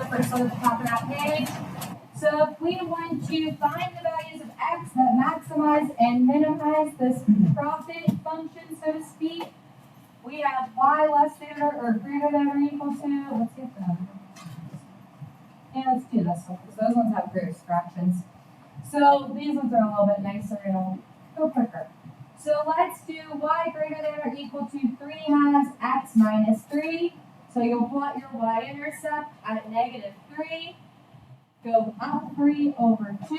first one at the top of that page. So if we want to find the values of x that maximize and minimize this profit function, so to speak, we have y less than or greater than or equal to, let's get them. And let's do this one, because those ones have gross fractions. So these ones are a little bit nicer, it'll go quicker. So let's do y greater than or equal to 3 x minus 3. So you'll plot your y-intercept at -3. Go up 3 over 2.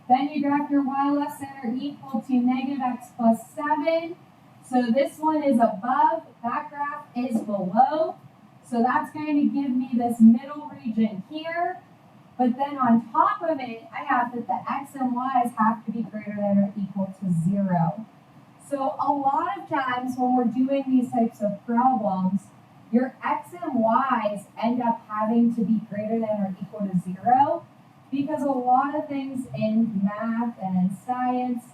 Then you graph your y less than or equal to -x plus 7. So this one is above, that graph is below. So that's going to give me this middle region here. But then on top of it, I have that the x and y's have to be greater than or equal to 0. So a lot of times when we're doing these types of problems, your x and y's end up having to be greater than or equal to 0 because a lot of things in math and in science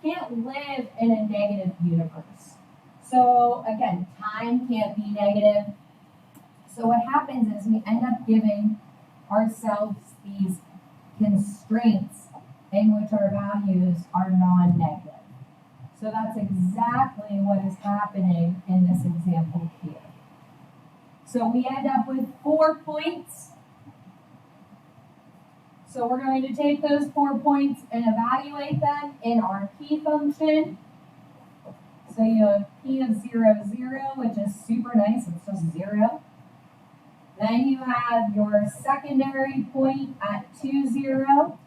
can't live in a negative universe. So again, time can't be negative. So what happens is we end up giving ourselves these constraints in which our values are non-negative. So that's exactly what is happening in this example here. So we end up with 4 points. So we're going to take those 4 points and evaluate them in our p function. So you have p of 0, 0, which is super nice, it's just 0. Then you have your secondary point at 2, 0,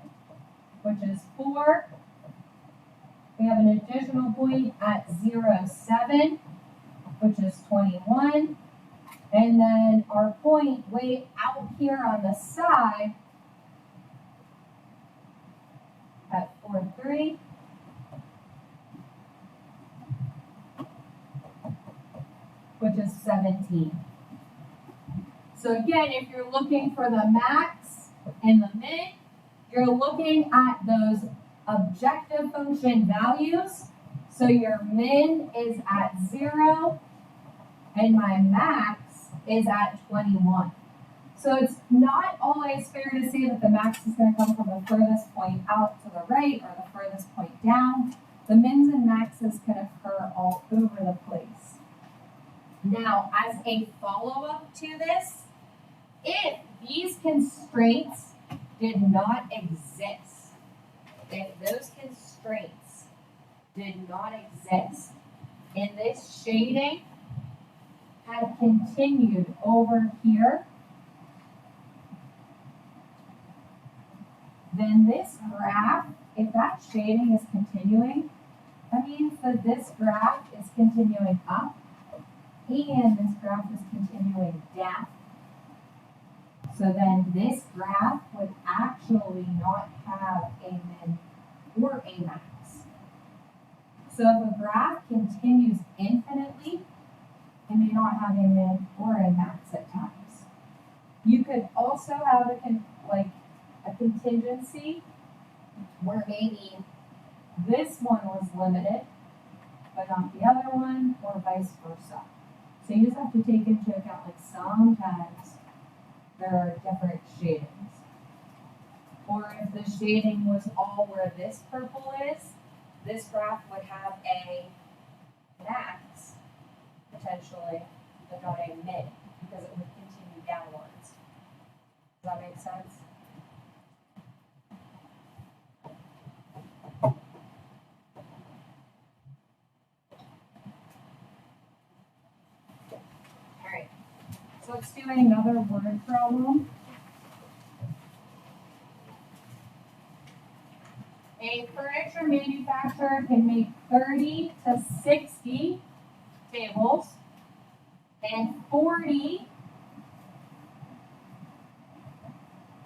which is 4. We have an additional point at 0, 7, which is 21. And then our point way out here on the side at 4, 3. Which is 17. So again, if you're looking for the max and the min, you're looking at those objective function values. So your min is at 0 and my max is at 21. So it's not always fair to say that the max is going to come from the furthest point out to the right or the furthest point down. The mins and maxes can occur all over the place. Now, as a follow-up to this, if these constraints did not exist, if those constraints did not exist, and this shading had continued over here, then this graph, if that shading is continuing, that means that this graph is continuing up and this graph is continuing down. So then this graph would actually not have a min or a max. So if a graph continues infinitely, it may not have a min or a max at times. You could also have a contingency where maybe this one was limited, but not the other one, or vice versa. So you just have to take into account, sometimes there are different shadings. Or if the shading was all where this purple is, this graph would have a max, potentially, but not a min, because it would continue downwards. Does that make sense? So let's do another word problem. A furniture manufacturer can make 30 to 60 tables and 40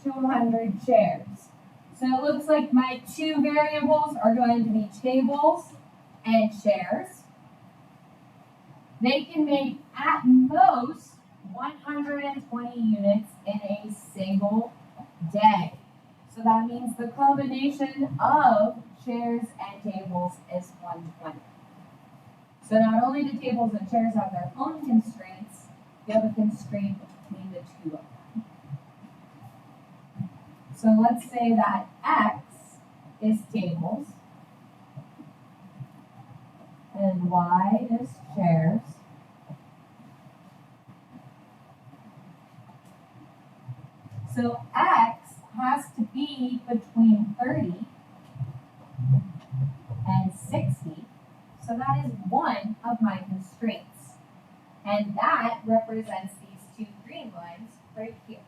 to 100 chairs. So it looks like my two variables are going to be tables and chairs. They can make at most 120 units in a single day. So that means the combination of chairs and tables is 120. So not only do tables and chairs have their own constraints, they have a constraint between the two of them. So let's say that X is tables and Y is chairs. So X has to be between 30 and 60. So that is one of my constraints. And that represents these two green lines right here.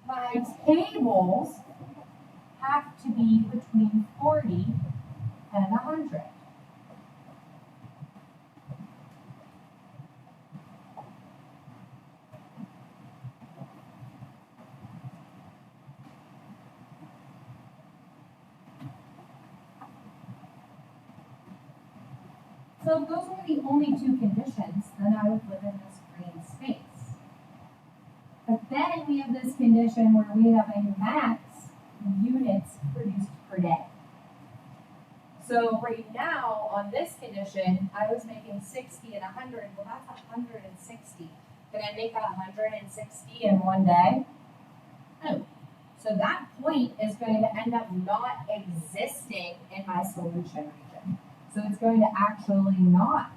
My tables have to be between 40 and 100. So if those were the only two conditions, then I would live in this green space. But then we have this condition where we have a max units produced per day. So right now, on this condition, I was making 60 and 100. Well, that's 160. Can I make that 160 in one day? No. So that point is going to end up not existing in my solution region. So it's going to actually not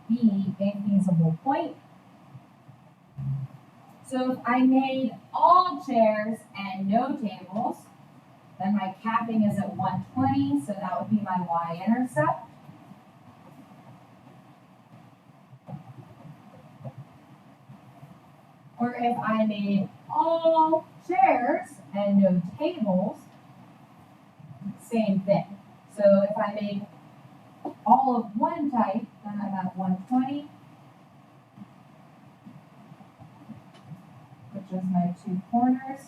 be a feasible point. So if I made all chairs and no tables, then my capping is at 120, so that would be my y-intercept. Or if I made all chairs and no tables, same thing. So if I made all of one type, then I'm at 120, which is my two corners.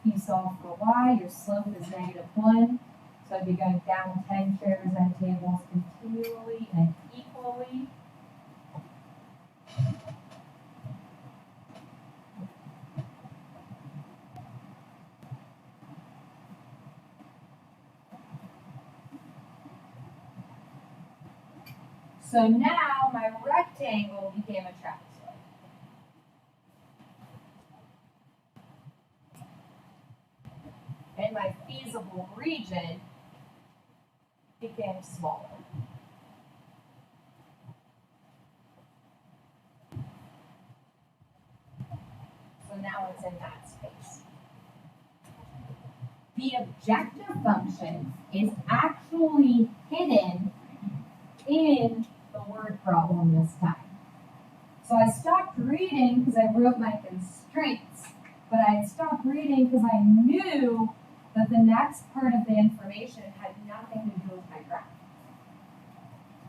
If you solve for y, your slope is -1. So I'd be going down 10 chairs and tables continually and equally. So now my rectangle became a trapezoid. And my feasible region became smaller. So now it's in that space. The objective function is actually hidden in the word problem this time. So I stopped reading because I wrote my constraints, but I stopped reading because I knew that the next part of the information had nothing to do with my graph.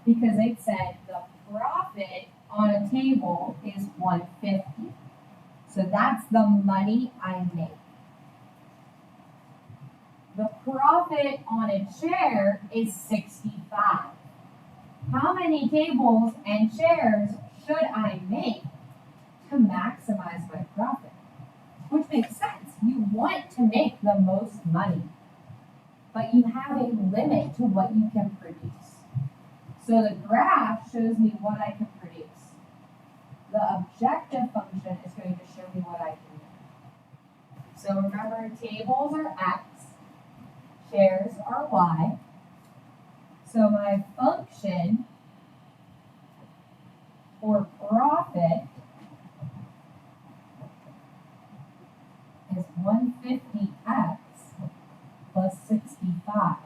Because it said the profit on a table is 150. So that's the money I make. The profit on a chair is 65. How many tables and chairs should I make to maximize my profit? Which makes sense. You want to make the most money, but you have a limit to what you can produce. So the graph shows me what I can produce. The objective function is going to show me what I can do. So remember, tables are x, chairs are y. So my function for profit is 150x plus 65y.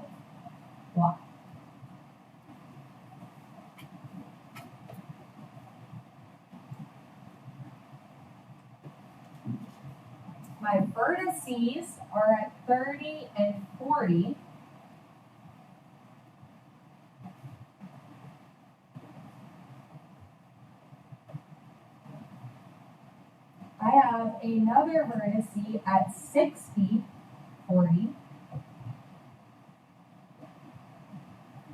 My vertices are at 30 and 40. I have another vertice at 60, 40,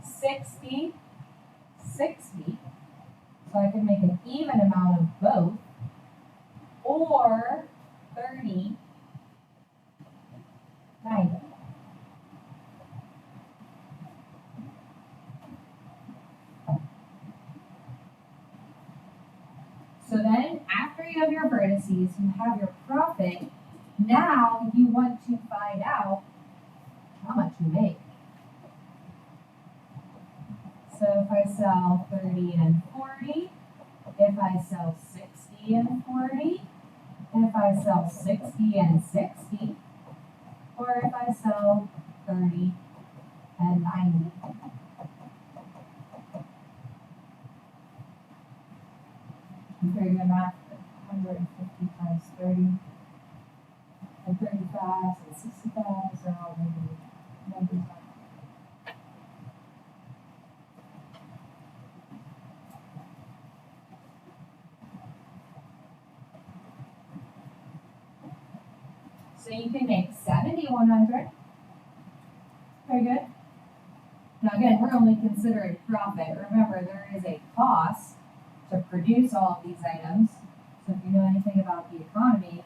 60, 60, So I could make an even amount of both, or 30, 90. So then, after you have your vertices, you have your profit. Now you want to find out how much you make. So if I sell 30 and 40, if I sell 60 and 40, if I sell 60 and 60, or if I sell 30 and 90. Very good math. 150 times 30 and 35 and 65 is all maybe numbers. So you can make 7,100. Very good. Now again, we're only considering profit. Remember, there is a cost to produce all of these items. So if you know anything about the economy,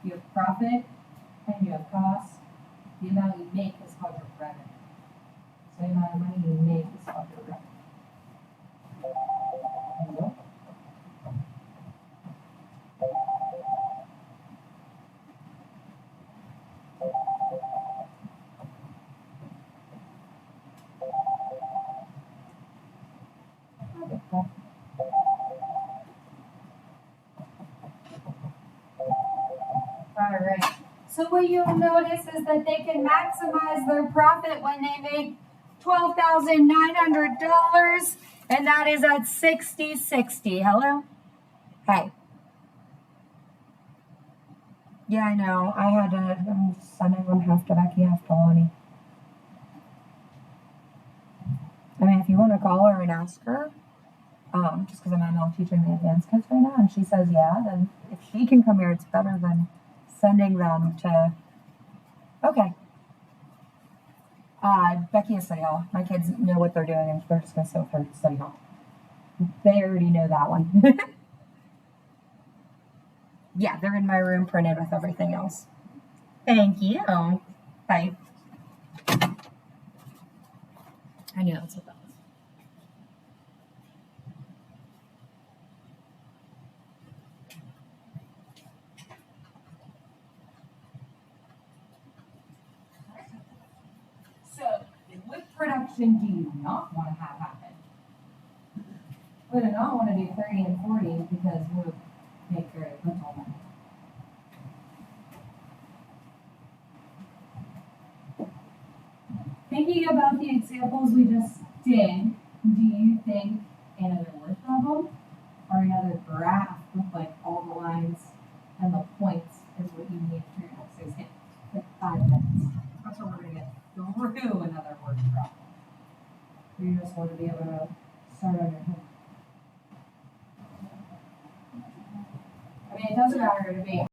you have profit and you have cost. The amount you make is called your revenue. So the amount of money you make is called your revenue. Nope. All right. So what you'll notice is that they can maximize their profit when they make $12,900, and that is at 60/60. Hello? Hey. Yeah, I know. I'm sending them half to Becky, half to Lonnie. I mean, if you want to call her and ask her, just because I'm teaching the advanced kids right now, and she says yeah, then if she can come here, it's better than sending them to. Okay. Becky is study hall. My kids know what they're doing, and they're just going to sit with her at study hall. They already know that one. Yeah, they're in my room printed with everything else. Thank you. Bye. I knew that's what that was. So, what production do you not want to have happen? We do not want to do 30 and 40 because we'll make very little money. Thinking about the examples we just did, do you think another word problem or another graph with like all the lines and the points is what you need for your next exam? Like 5 minutes. That's what we're going to get through another word problem. You just want to be able to start on your head. I mean, it doesn't matter to me.